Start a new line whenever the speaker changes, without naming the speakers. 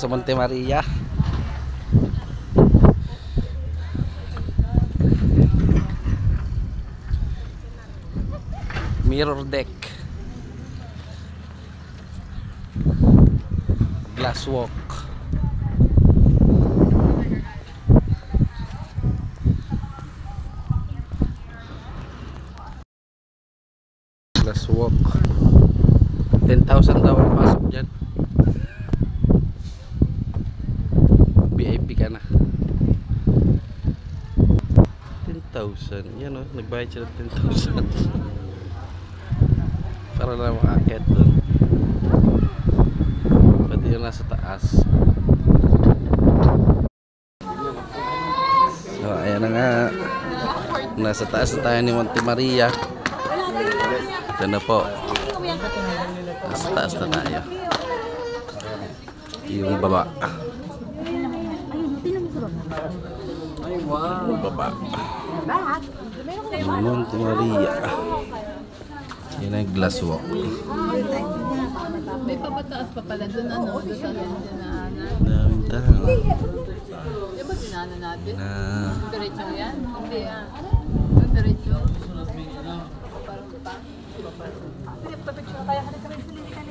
sa Monte Maria. Mirror deck, glass walk. Glass walk. 10,000 daw ang pasok dyan. VIP ka na. 10,000. Yan o, nagbayad siya ng 10,000. Para lang makakit dun. Pati yung nasa taas. So ayan na nga. Nasa taas na tayo ni Monte Maria. Ito na po. Nasa taas na tayo. Yung baba. Yung baba. Yung Monte Maria. Yan ang glass walk.
May papataas pa pala dun, ano, doon sa dyan na
Daming tao.
di ba dinaanan natin?
Na
Diretso yan? Hindi ah. Doon diretso. Parang pa. Papicture kaya ka na kami sa linika.